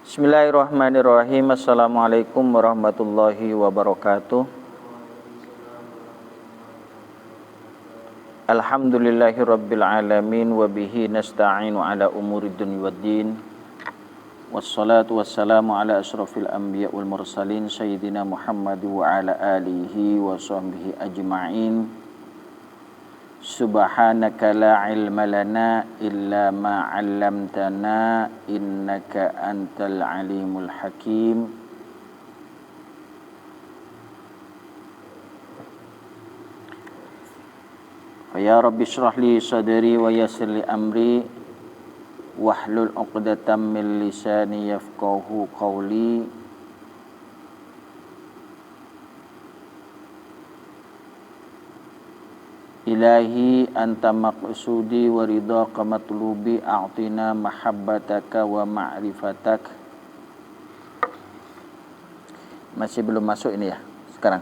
Bismillahirrahmanirrahim. Assalamualaikum warahmatullahi wabarakatuh. Alhamdulillahi rabbil alamin wa bihi nasta'inu ala umuri dunya waddin. Wassalatu wassalamu ala asrafil anbiya wal mursalin sayyidina Muhammad wa ala alihi wa sahbihi ajma'in. Subhanaka la ilma lana illa ma 'allamtana innaka antal alimul hakim. Ya Rabbi shrah li sadri wa yassir li amri wahlul 'uqdatam min lisani yafqahu qawli. Ilahi anta maqsudi wa ridhaka matlubi a'tina mahabbataka wa ma'rifatak. Masih belum masuk ini ya sekarang.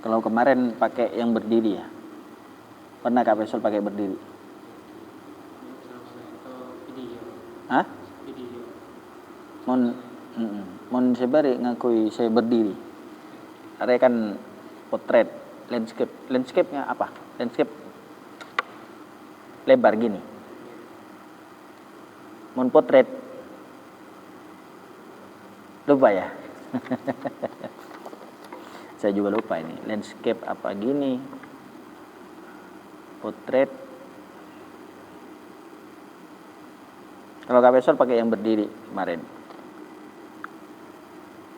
Kalau kemarin pakai yang berdiri ya. Pernah Kak Faisal pakai berdiri? Hah? Mon sebari ngakui saya berdiri. Ada kan potret, landscape. Landscape-nya apa? Landscape lebar gini. Mon potret. Lupa ya? Saya juga lupa ini. Landscape apa gini? Potret. Kalau Kak Faisal pakai yang berdiri kemarin.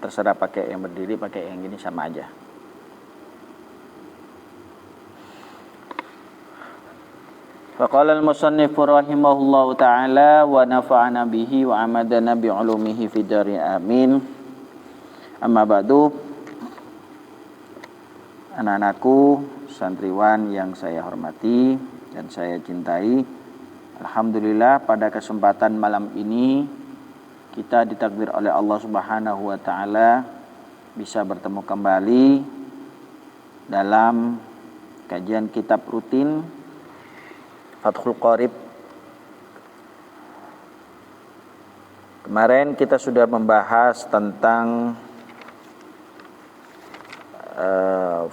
Terserah pakai yang berdiri, pakai yang gini sama aja. Faqala al-musannif rahimahullahu ta'ala wa nafa'ana bihi wa amadana bi 'ulumihi fid dari amin. Amma ba'du. Anak-anakku, santriwan yang saya hormati dan saya cintai. Alhamdulillah pada kesempatan malam ini kita ditakdir oleh Allah Subhanahu wa taala bisa bertemu kembali dalam kajian kitab rutin Fathul Qorib. Kemarin kita sudah membahas tentang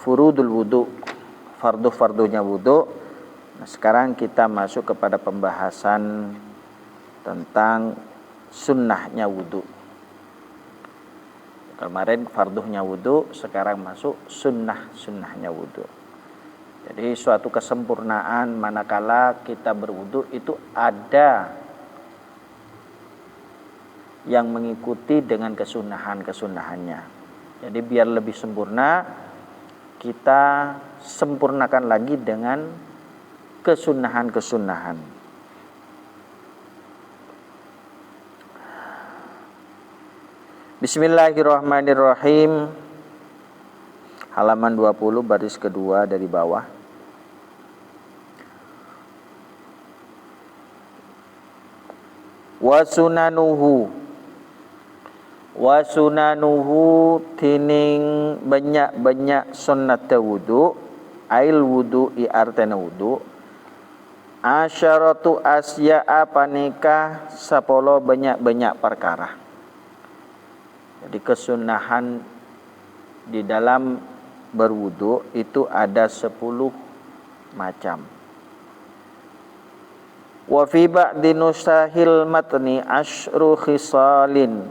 furudul wudu, fardu-fardunya wudu. Nah, sekarang kita masuk kepada pembahasan tentang sunnahnya wudu. Kemarin farduhnya wudu, sekarang masuk sunnahnya wudu. Jadi suatu kesempurnaan manakala kita berwudu itu ada yang mengikuti dengan kesunahannya. Jadi biar lebih sempurna, kita sempurnakan lagi dengan kesunahan. Bismillahirrahmanirrahim. Halaman 20 baris kedua dari bawah. Wa sunanuhu tining banyak sunnat wudu, ail wudu artena wudu. Asyaratu asya'a panika sapolo banyak perkara. Jadi kesunahan di dalam berwudu itu ada 10 macam. Wa fi ba'di nusahil matni asyru khisalin.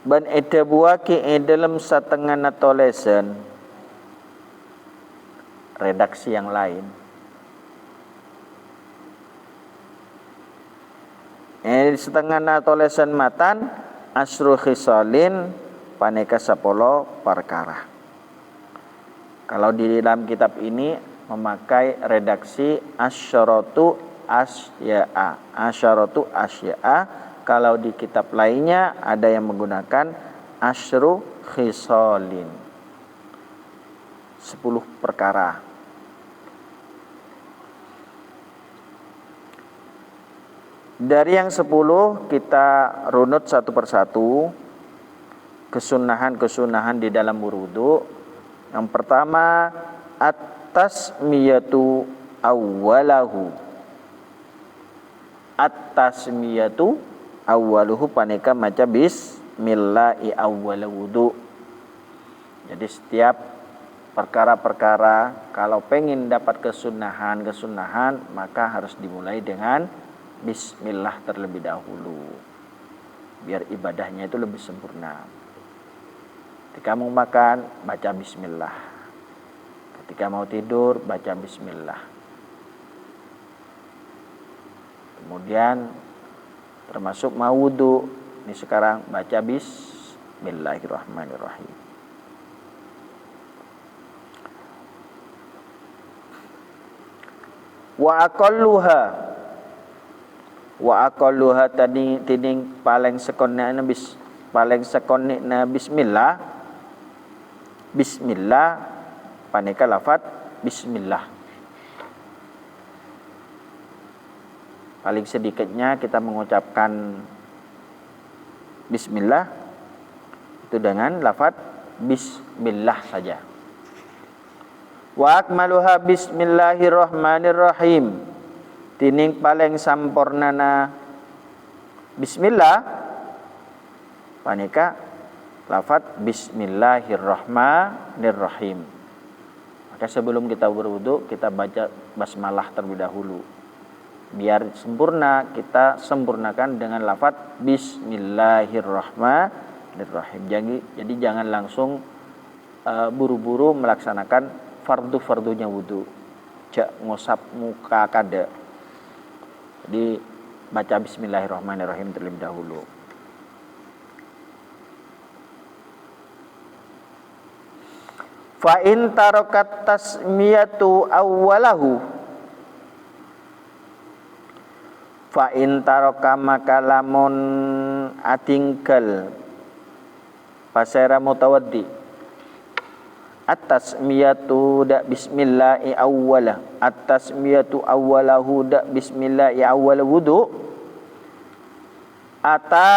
Ban edabuaki dalam setengah natolesen redaksi yang lain. Setengah natolesen matan asru khisalin paneka sapolo perkara. Kalau di dalam kitab ini memakai redaksi asyaratu asya'a. Kalau di kitab lainnya ada yang menggunakan asyru khisalin. 10 perkara. Dari yang 10 kita runut satu persatu. kesunahan-kesunahan di dalam berwudu. Yang pertama, at-tasmiyatu awwalahu. At-tasmiyatu awwaluhu paneka maca bismillahi awwal wudu. Jadi setiap perkara-perkara kalau pengen dapat kesunahan maka harus dimulai dengan bismillah terlebih dahulu. Biar ibadahnya itu lebih sempurna. Ketika mau makan, baca bismillah. Ketika mau tidur, baca bismillah. Kemudian termasuk mau wudu, ini sekarang baca bismillahirrahmanirrahim. Wa aqalluha tadi tiding paling sekonnya bismillah paneka lafaz bismillah. Paling sedikitnya kita mengucapkan bismillah itu dengan lafaz bismillah saja. Wa akmaluha bismillahirrahmanirrahim. Tining paling sampurnana bismillah paneka lafaz bismillahirrahmanirrahim. Maka sebelum kita berwudu kita baca basmalah terlebih dahulu. Biar sempurna kita sempurnakan dengan lafaz bismillahirrahmanirrahim. Jadi jangan langsung buru-buru melaksanakan fardu-fardunya wudu. Jak ngusap muka kada. Jadi baca bismillahirrahmanirrahim terlebih dahulu. Fa in tarakat tasmiyatu awwalahu. Fa in taraka maka lamun atinggal pasera mutawaddi. At-tasmiyatu da bismillahi awwalah. At-tasmiyatu awwalahu da bismillahi awwal wudu. Ata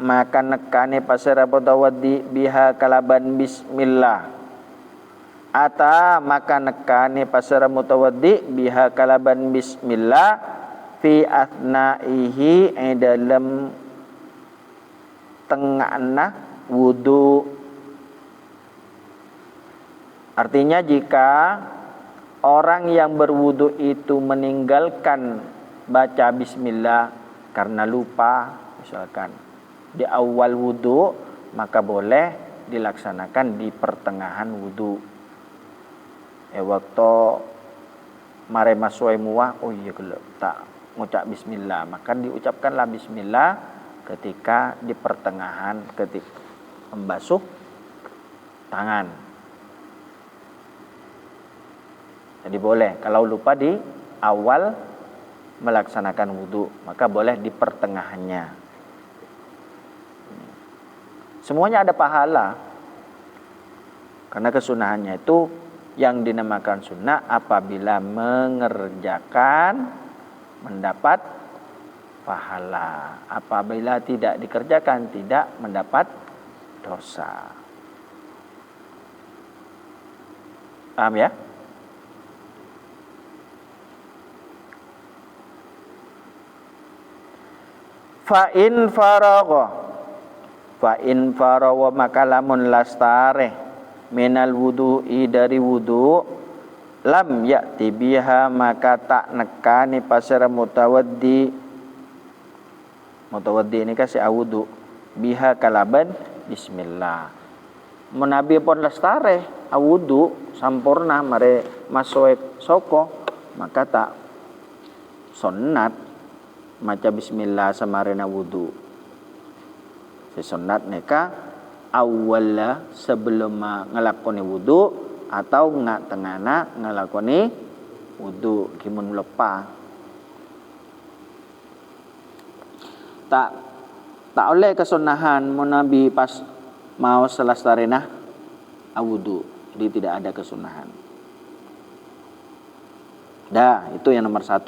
maka nekane pasera mutawaddi biha kalaban bismillah. Ata maka nekane pasera mutawaddi biha kalaban bismillah fi athnaihi dalam tengahna wudu. Artinya jika orang yang berwudu itu meninggalkan baca bismillah karena lupa misalkan di awal wudu, maka boleh dilaksanakan di pertengahan wudu. Waktu mare masuk muah, oh iya kalau tak ngucap bismillah, maka diucapkanlah bismillah ketika di pertengahan ketika membasuh tangan. Jadi boleh kalau lupa di awal melaksanakan wudu, maka boleh di pertengahannya. Semuanya ada pahala. Karena kesunahannya itu yang dinamakan sunnah apabila mengerjakan mendapat pahala. Apabila tidak dikerjakan tidak mendapat dosa. Paham ya? Fa in faragha maka lamun lastare minal wudu'i dari wudu lam ya'ti biha maka tak nekani pasara mutawaddi ini kasih wudu biha kalaban bismillah. Menabi pun lastare wudu sampurna mare masoek soko maka tak sunnat maca bismillah samarena wudu. Sunat neka awala sebelum ngelakoni wudu atau nggak tengana ngelakoni wudu kimun lepa. Tak oleh kesunahan menabi pas mau selastarena wudu. Jadi tidak ada kesunahan. Itu yang nomor 1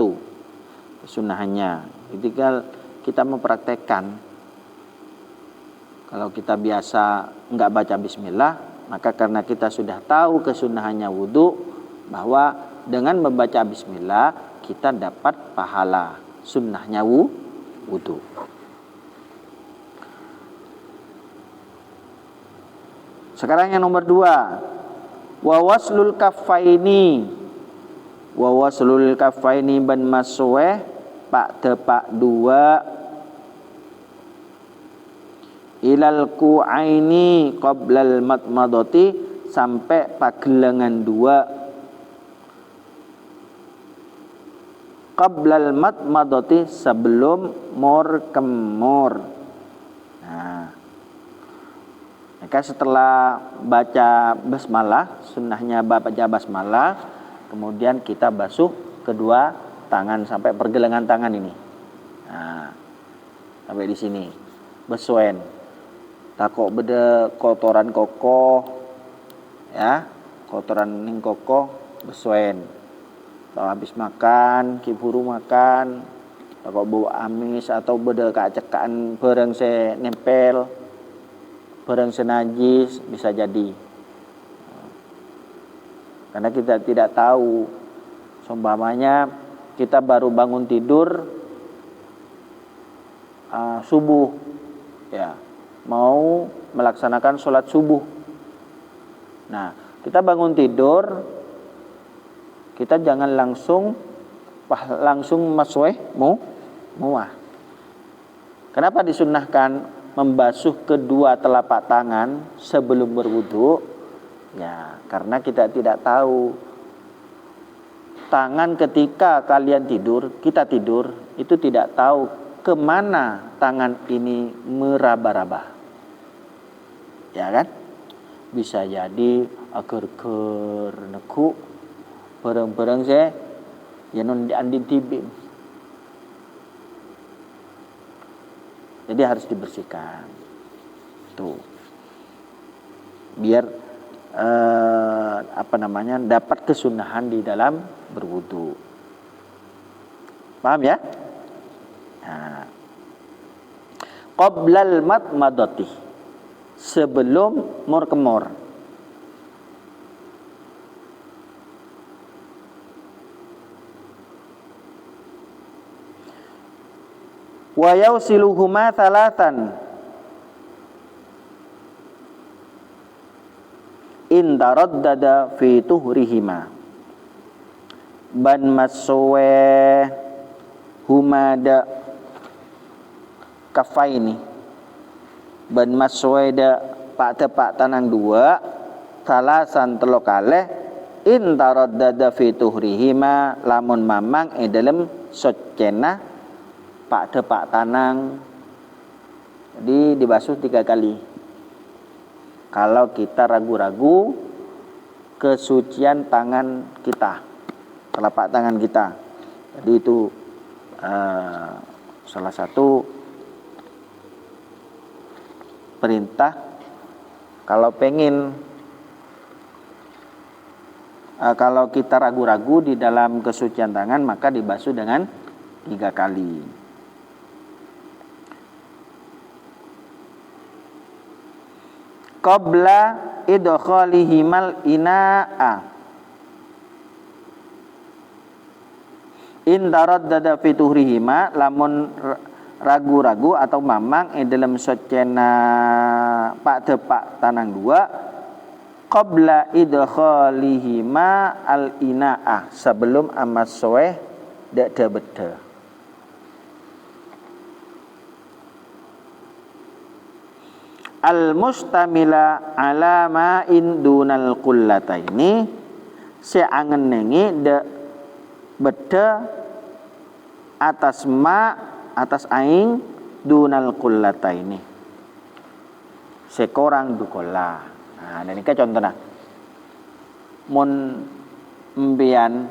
kesunahannya. Ketika kita mempraktekkan Kalau kita biasa enggak baca bismillah, maka karena kita sudah tahu kesunahannya wudu, bahwa dengan membaca bismillah kita dapat pahala sunnahnya wudu. Sekarang yang nomor 2, wawaslul kaffaini. Wawaslul kaffaini ban masweh pak tepak 2 ilal ku'aini qoblal matmadoti sampai pagelangan 2 qoblal matmadoti sebelum mor kemor. Nah, maka setelah baca basmalah, sunnahnya baca basmalah, kemudian kita basuh kedua tangan sampai pergelangan tangan ini. Nah, sampai di sini. Besuen. Takok beda kotoran kokoh, ya, kotoran ning kokoh besuen. Kalau habis makan, kiburu makan, takok bau amis atau beda kacekaan barang se nempel, barang senajis bisa jadi. Karena kita tidak tahu, seumpamanya kita baru bangun tidur subuh, ya, mau melaksanakan sholat subuh. Nah, kita bangun tidur, kita jangan langsung masweh muah. Kenapa disunnahkan membasuh kedua telapak tangan sebelum berwudu? Ya, karena kita tidak tahu tangan ketika kalian tidur, kita tidur, itu tidak tahu kemana tangan ini meraba-raba. Ya kan? Bisa jadi agar-agar neku bareng-bareng saya ya non andin tibim. Jadi harus dibersihkan. Tuh. Biar dapat kesunahan di dalam berwudu. Paham ya? Nah. Qoblal matmadati, sebelum mor kemor. Wa yausiluhuma thalatan in taraddada fi tuhrihima ban maswe humada kafaini ban maswe da pak tepak tanang 2 salasan telo kalih in taraddada fi tuhrihima lamun mamang dalem socena pak tepak tanang. Jadi dibasuh 3 kali. Kalau kita ragu-ragu kesucian tangan kita, telapak tangan kita. Jadi itu salah satu perintah. Kalau kita ragu-ragu di dalam kesucian tangan, maka dibasuh dengan 3 kali. Qabla idkhalihimal ina'a in taraddada fi tuhrihima, lamun ragu-ragu atau mamang dalam socena pak tepak tanang 2 qabla idkhalihima al ina'a, sebelum amas soeh dak beda. Al mustamila ala ma'in dunal qullataini, seangen nengi de beda atas atas aing dunal qullataini, sekorang dukola. Nah, ini kan contohnya mun mbian,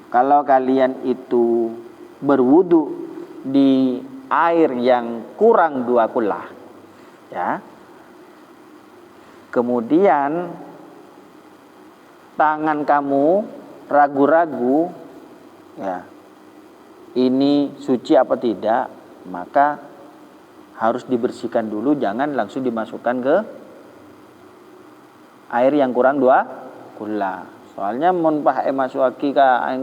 kalau kalian itu berwudu di air yang kurang 2 kullah, ya, kemudian tangan kamu ragu-ragu, ya, ini suci apa tidak, maka harus dibersihkan dulu, jangan langsung dimasukkan ke air yang kurang 2 kula. Soalnya mun pae masuki ka air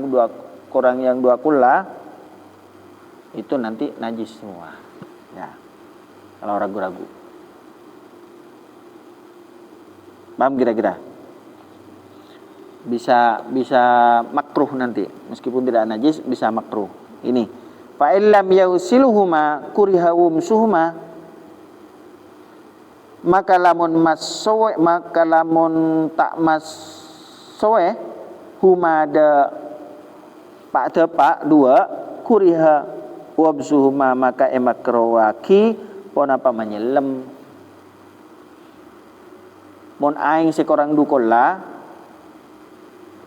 kurang yang 2 kula itu nanti najis semua. Ya. Kalau ragu-ragu. Paham kira-kira? Bisa makruh nanti. Meskipun tidak najis bisa makruh. Ini. Fa illam yausiluhuma kuriha wumsuhuma, maka lamun tak mas soe huma ada pak dua kuriha wabsuhuma maka emakrawaki pon apa menyelem mon aing sekorang dukola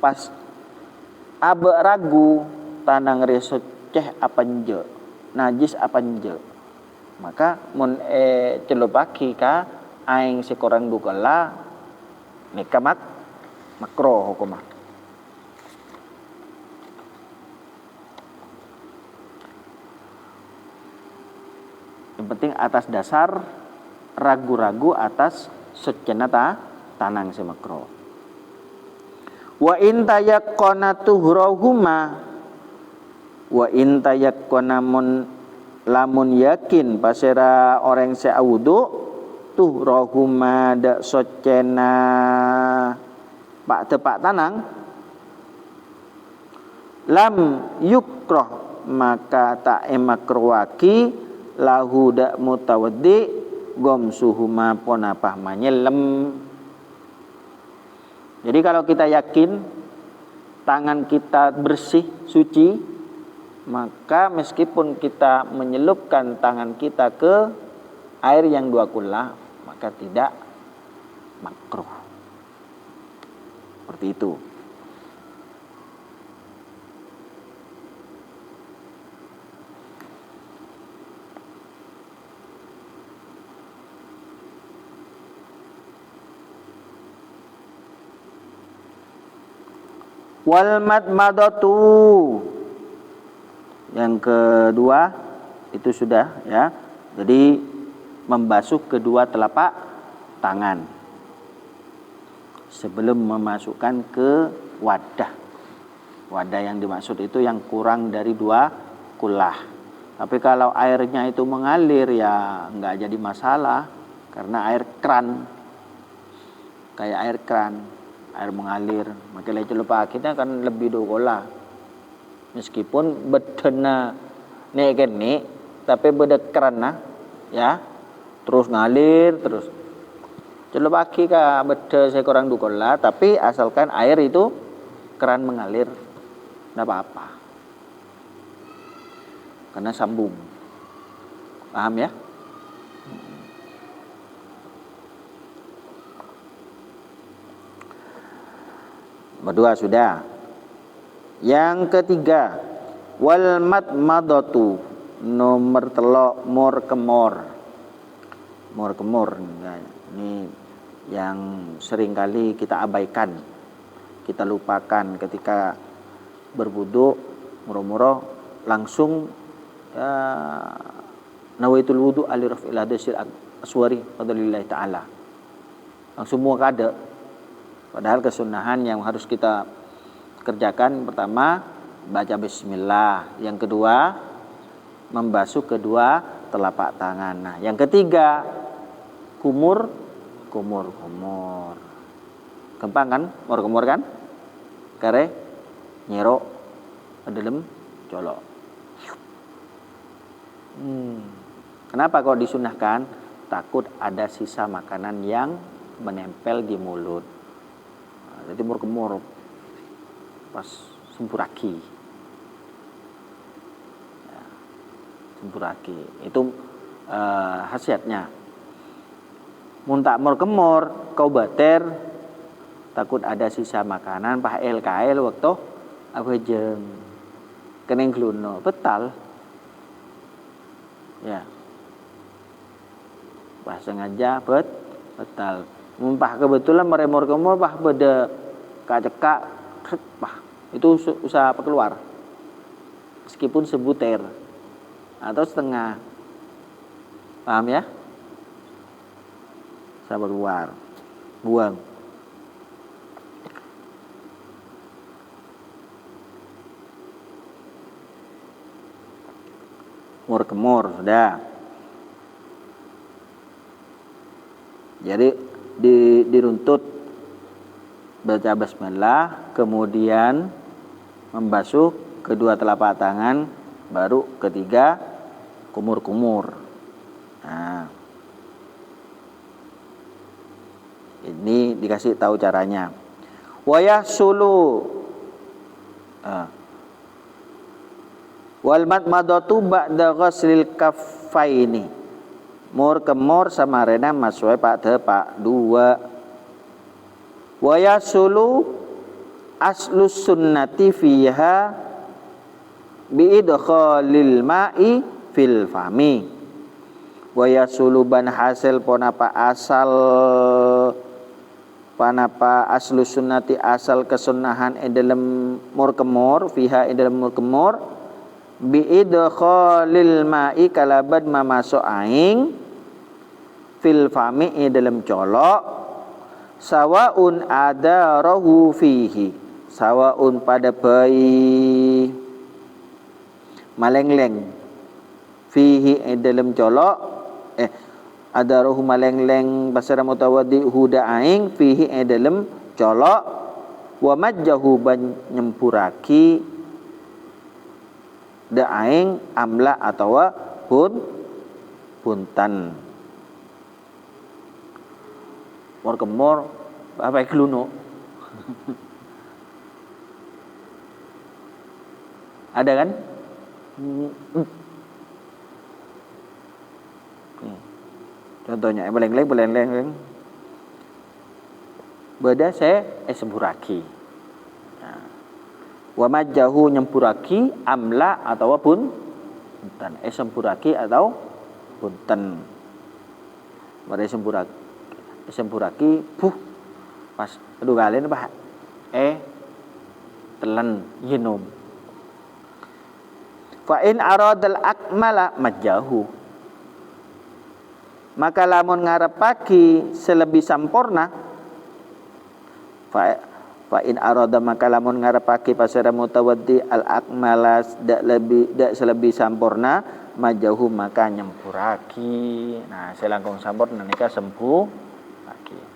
pas abe ragu tanang resot ceh apa nje najis apa nje maka mun celopaki ka aing sekorang dukola nikamak makro hukumah. Yang penting atas dasar ragu-ragu atas secenata tanang semakro. Wa in tayaqqana tuhrahuma wa in tayaqqana lamun yakin pasera orang seawudu tuhrahuma da socena pak tepak tanang lam yukroh maka tak emakruwaki lahu dak mutawaddi gomsuhuma ponapah manyelem. Jadi kalau kita yakin tangan kita bersih suci, maka meskipun kita menyelupkan tangan kita ke air yang 2 kula maka tidak makruh. Seperti itu. Wal madmadatu yang kedua itu sudah ya. Jadi membasuh kedua telapak tangan sebelum memasukkan ke wadah. Wadah yang dimaksud itu yang kurang dari 2 kulah. Tapi kalau airnya itu mengalir ya nggak jadi masalah karena air keran kayak air keran. Air mengalir, maka lupa kita kan lebih dogola. Meskipun bedena nek tapi beda kerana ya terus ngalir terus. Celupa ka beda saya kurang dogola, tapi asalkan air itu keran mengalir, tidak apa-apa. Karena sambung, paham ya? Berdua sudah. Yang ketiga wal madmadatu nomor telok mor kemor. Nah, ini yang seringkali kita abaikan, kita lupakan ketika berwudu muro-muro langsung nawaitul wudu ali raf'il hadasil aswari fadlillahi ta'ala. Langsung semua kada. Padahal kesunahan yang harus kita kerjakan pertama baca bismillah, yang kedua membasuh kedua telapak tangan. Nah, yang ketiga kumur. Gampang kan? Kumur kan? Kare nyero dalam colok. Kenapa kok disunahkan? Takut ada sisa makanan yang menempel di mulut. Jadi mur-kemur pas sempuraki ya, sempuraki itu khasiatnya. Mun tak mur-kemur kau bater takut ada sisa makanan pah kael waktu apa jeng keneng gluno betal ya pas sengaja betal. Mumpah kebetulan meremor kemur pah beda kacekak pah itu usaha keluar meskipun sebutir atau setengah Paham ya? Sabar keluar. Buang. Kemur, sudah. Jadi diruntut baca basmalah, kemudian membasuh kedua telapak tangan, baru ketiga kumur-kumur. Nah, ini dikasih tahu caranya. Wayah sulu wal madmadatu ba'da ghuslil kaffaini. Mur kemur samarena masue pak dua. Wayah sulu aslus sunnati fiha biidkhalil ma'i fil fami. Wayah sulu ban hasil ponapa aslus sunnati asal kesunahan dalam mur kemur fiha dalam mur kemur biidkhalil ma'i kalaban mamasuk aing fil fami dalam colok sawaun adarahu fihi sawaun pada bayi malengleng fihi dalam colok adarahu malengleng basara mutawaddi huda aing fihi dalam colok wa majjahu ban nyempuraki da aing amla atawa puntan mor kemor apa keluno ada kan? Contohnya beleng-beleng beda saya sempuraki. Wa majjahu nyempuraki amla atau punten sempuraki atau punten. Mari sempuraki pas aduh kalian apa telan yenum. Fa in aradal akmala majjahu, maka lamun ngarepaki selebih sampurna fa in arada maka lamun ngarepaki pasara mutawaddi al akmala dak selebih sampurna majahu maka nyempuraki. Nah selangkung sampurna nika sempuraki.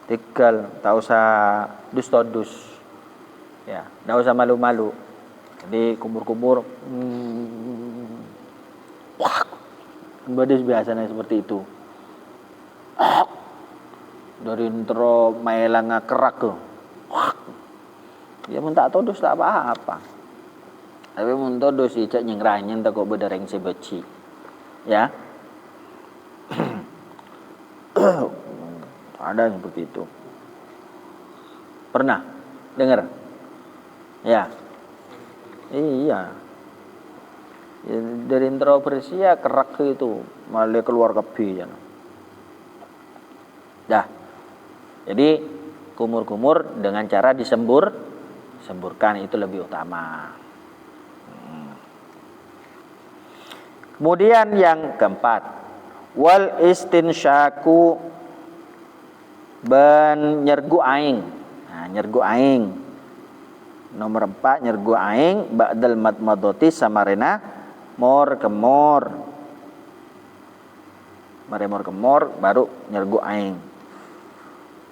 Tinggal tak usah dus ya, tak usah malu-malu. Jadi kumur-kumur badis biasanya seperti itu. Dari intro maelang kerak ke. Ya mun tak todus tak apa-apa. Tapi mun todus icak nyengranyen tak kok bedereng sebeci. Ya. Ada seperti itu. Pernah dengar? Ya. Iya. Ya, dari introversi ya kerak itu malah keluar kebi ya. Dah. Jadi kumur-kumur dengan cara disemburkan itu lebih utama. Kemudian yang keempat, wal istinsyaku ben nyergu aing. Nah, nyergu aing. Nomor 4 nyergu aing ba'dal madmadoti samarena mor kemor. Mor kemor baru nyergu aing.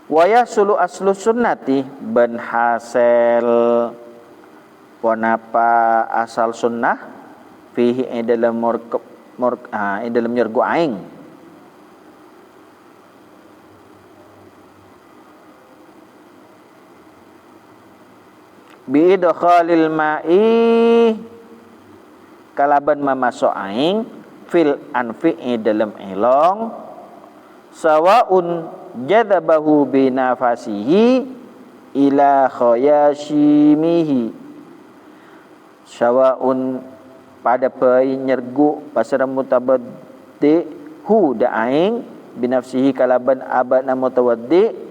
Waya sulu aslu sunnati ben hasil ponapa asal sunnah fihi dalam dalam nyergu aing. Biidkhalil ma'i kalaban mamasuk aing fil anfi dalam elong sawaun jadabahu binafasihi ila khayashimihi sawaun pada bayi nyergu pasara mutawaddi hu da aing binafsihi kalaban abadna mutawaddi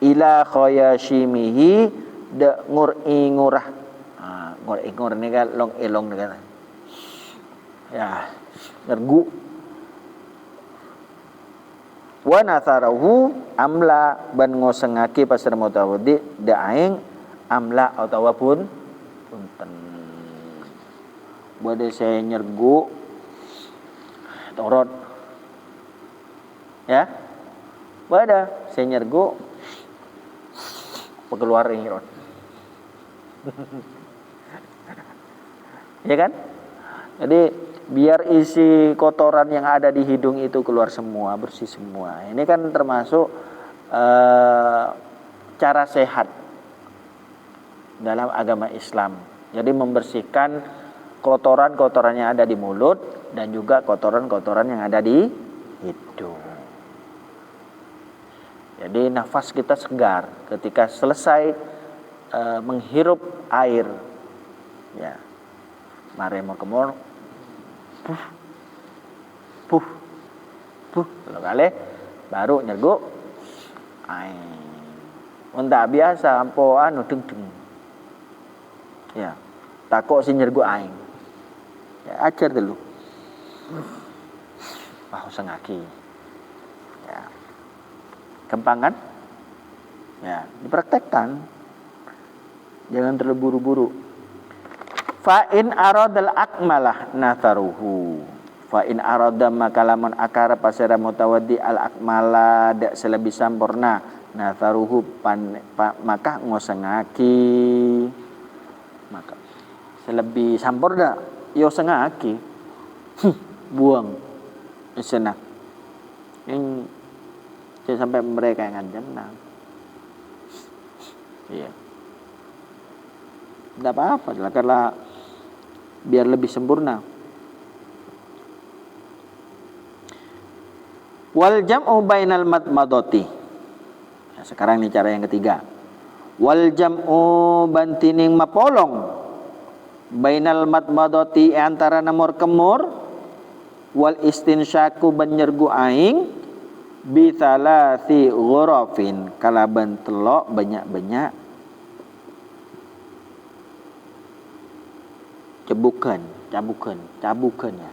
ila khayashimihi de ngurah. Ngur ni kan long elong ni kan. Ya, nyergu. Wa natharahu amla ban ngosengaki pasar mutawaddi da aing amla ataupun punten. Bade saya nyergu torot. Ya. Bada saya nyergu keluar ingron. Ya kan? Jadi biar isi kotoran yang ada di hidung itu keluar semua, bersih semua. Ini kan termasuk cara sehat dalam agama Islam. Jadi membersihkan kotoran-kotoran yang ada di mulut dan juga kotoran-kotoran yang ada di hidung. Jadi nafas kita segar ketika selesai menghirup air. Ya. Mare mau kemor. Puh. Kalau kali baru nyergu aing. Unta biasa ampo anu deng. Ya. Takok si nyergu aing. Ya, ajar dulu. Wah, sengaki. Ya. Gampang kan? Ya, dipraktekkan. Jangan terlalu buru-buru. Fa in aradal akmalah natharuhu. Fa in arada makalaman akara pasara mutawaddi al akmala dak selebih sampurna natharuhu maka ngosengaki. Maka selebih sampurna yo sengaki. Buang. Isena. Yang sampai mereka yang jannah. Iya. Tidak apa-apa, silakanlah biar lebih sempurna. Wal jam'u bainal madmadati. Nah, sekarang ini cara yang ketiga. Wal jam'u bantining mapolong bainal madmadati antara namor kemur wal istinsyaku banyergu aing bi thalathi ghurafin kalaban telok banyak-banyak cabukan ya.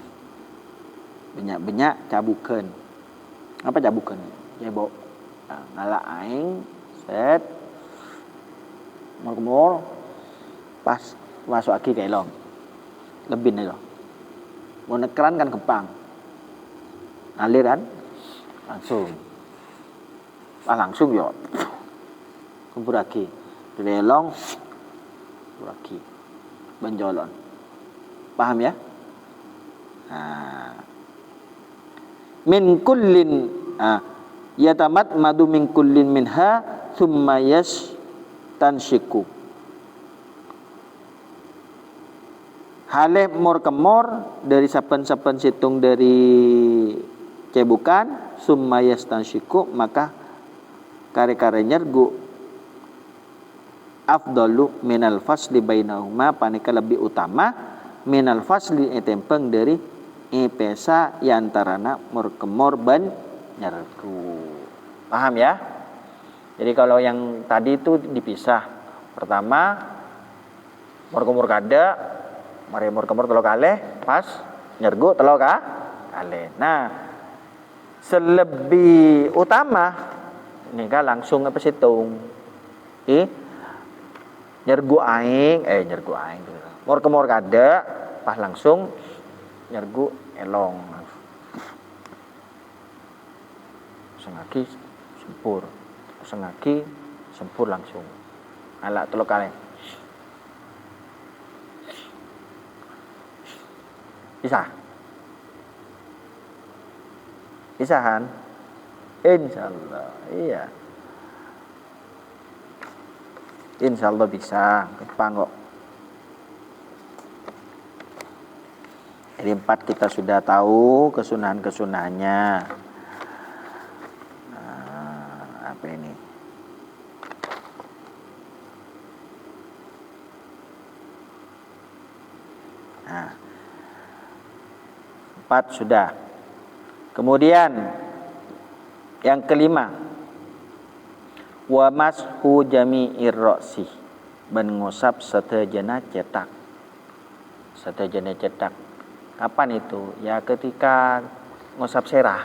Banyak-banyak cabukan. Apa cabukan? Cebok. Nah, ngalak aing set mur pas masuk aki ke elong. Lebih nih loh. Mau nekeran kan kepang. Ngalir kan? Langsung yo. Kuburaki. Dilelong kuburaki. Benjolon. Paham ya? Min kullin yatamat madu min kullin minha thumma yastanshiku. Haleh mor kemor dari saben-saben situng dari cebukan summa yastanshiku maka kare-kare nyergu afdalu minal fasli bainahuma panika lebih utama minal fasli etempeng dari ipesa yantarana mur ban nyergu. Paham ya? Jadi kalau yang tadi itu dipisah. Pertama mur kada, mari mur telo kalih pas nyergu telo kalih. Nah, selebih utama ini kan langsung apa situng. Nyergu aing mur kada pas langsung nyergu elong sengaki sempur langsung ala telo kali bisahan insyaallah iya insyaallah bisa gampang kok. Jadi 4 kita sudah tahu kesunahan-kesunahannya. Apa ini? Nah, 4 sudah. Kemudian yang kelima, wa mashu jami'ir ra'si. ban ngusap setejana cetak. Setejana cetak. Kapan itu? Ya ketika ngusap serah.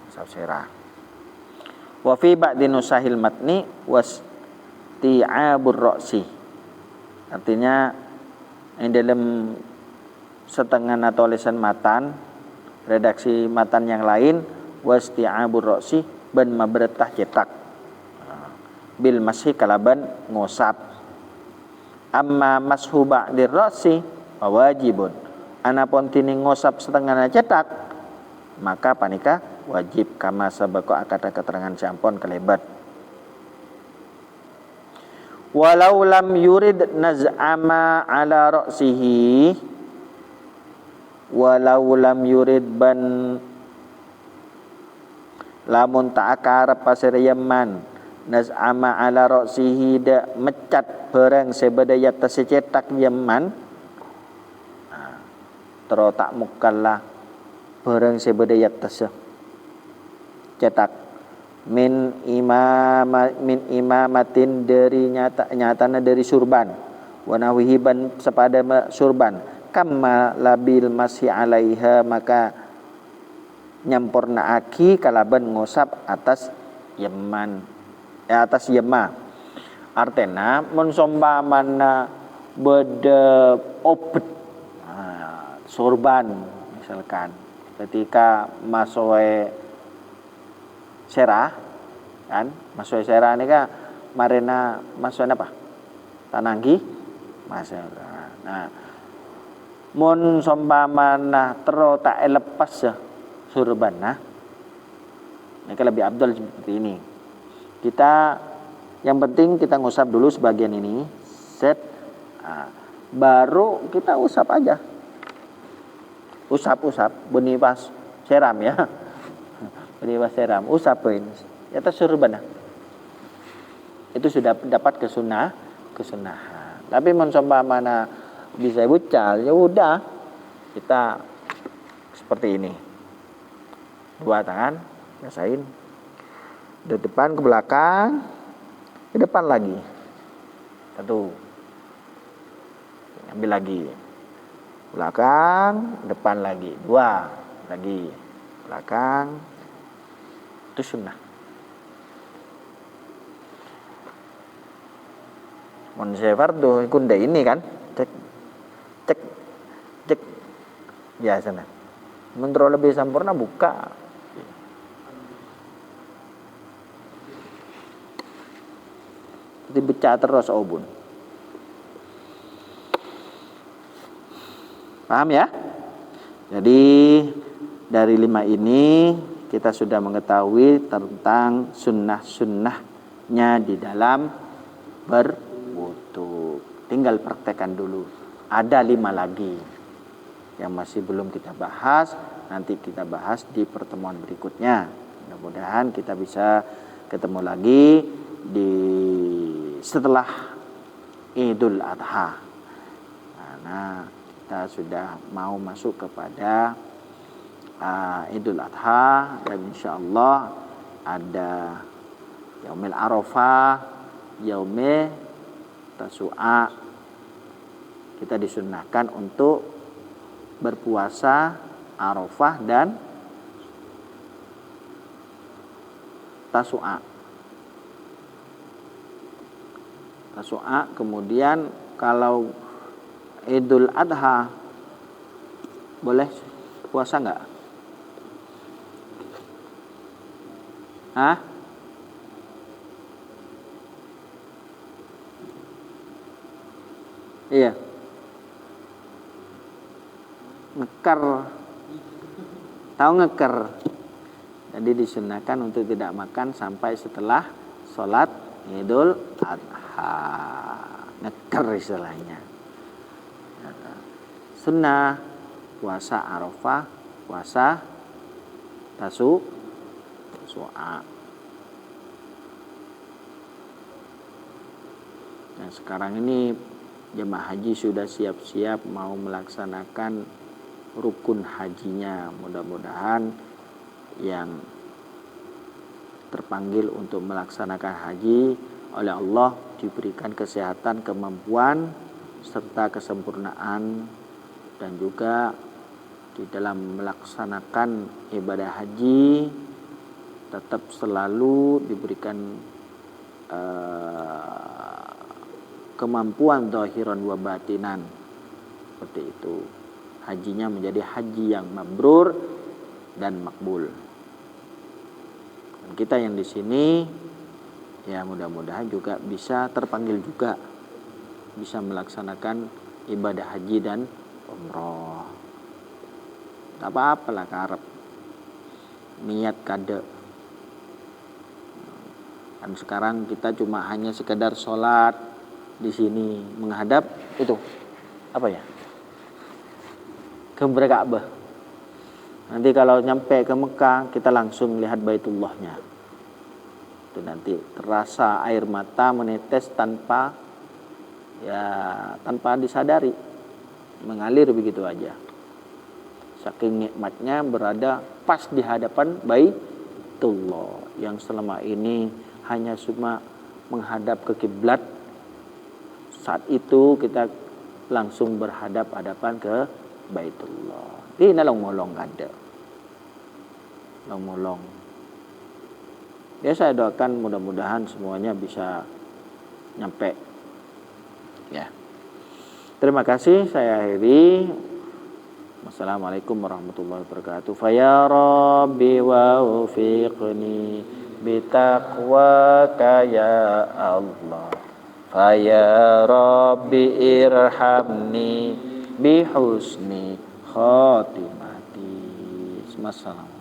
Ngusap serah. Wa fi ba'di nusahil matni wasti'abur ra'si. Artinya dalam setengah tulisan matan, redaksi matan yang lain wasti'abur ra'si ban mabretah cetak. Bil masih kalaban ngusap. Amma mashu ba'dir ra'si wajibun. Anapun tini ngusap setengah cetak maka panika wajib kama sabaqo akada keterangan sampun kelebat. Walau lam yurid naz'ama ala ra'sihi, walau lam yurid ban lamun ta'akarab pasir yaman naz'ama ala ra'sihi da mecat barang sebadaya tasecetak yaman tero tak mukalla barang sebadaya tas cetak min imamatin dari nyatana dari surban wa nahwihi ban sepada surban kamma labil masih alaiha maka nyampurna aki kalaban ngosap atas yeman atas yema artena mun sompamana beda obet sorban misalkan ketika masoe serah kan masoe serah ini kan marina masoe apa tananggi masalah. Nah mun sompamana tero tak lepas ya surban nah ini lebih abdul seperti ini. Kita yang penting kita ngusap dulu sebagian ini set baru kita usap aja usap benipas seram ya benipas seram usapin ya surban nah itu sudah dapat kesunahan. Tapi mensomba mana bisa bucal ya udah kita seperti ini dua tangan rasain dari depan ke belakang ke depan lagi satu ambil lagi belakang depan lagi dua lagi belakang itu sunnah. Mun fardu kunda ini kan cek biasa nah. Mentro lebih sempurna buka. Dibaca terus obun. Paham ya? Jadi dari 5 ini kita sudah mengetahui tentang sunnah-sunnahnya di dalam berwudu. Tinggal praktekkan dulu. Ada 5 lagi yang masih belum kita bahas. Nanti kita bahas di pertemuan berikutnya. Mudah-mudahan kita bisa ketemu lagi setelah Idul Adha. Nah, kita sudah mau masuk kepada Idul Adha dan insyaallah ada Yaumil Arafah, Yaumil Tasu'a. Kita disunnahkan untuk berpuasa Arafah dan Tasu'a. Kemudian kalau Idul Adha boleh puasa enggak? Hah? Iya. Ngeker. Tahu ngeker? Jadi disunahkan untuk tidak makan sampai setelah sholat Idul Adha. Ngeker istilahnya. Sunnah puasa Arafah, puasa Tasu'a. Nah, sekarang ini jemaah haji sudah siap-siap mau melaksanakan rukun hajinya. Mudah-mudahan yang terpanggil untuk melaksanakan haji oleh Allah diberikan kesehatan, kemampuan serta kesempurnaan, dan juga di dalam melaksanakan ibadah haji tetap selalu diberikan kemampuan zahiran wa batinan, seperti itu. Hajinya menjadi haji yang mabrur dan makbul. Dan kita yang di sini ya mudah-mudahan juga bisa terpanggil juga, bisa melaksanakan ibadah haji dan umroh. Tak apa-apalah karep niat kade. Dan sekarang kita cuma hanya sekedar sholat di sini menghadap itu apa ya? Ke Ka'bah. Nanti kalau nyampe ke Mekah kita langsung lihat Baitullahnya. Itu nanti terasa air mata menetes tanpa disadari, mengalir begitu aja. Saking nikmatnya berada pas di hadapan Baitullah yang selama ini hanya cuma menghadap ke kiblat. Saat itu kita langsung berhadap-hadapan ke Baitullah. Di nalong molong ada. Molong. Ya saya doakan mudah-mudahan semuanya bisa nyampe. Ya. Terima kasih, saya akhiri. Wassalamualaikum warahmatullahi wabarakatuh. Fa ya Rabbi waufiqni bitaqwaka ya Allah. Fa ya Rabbi irhamni bihusni khatimati. Wassalam.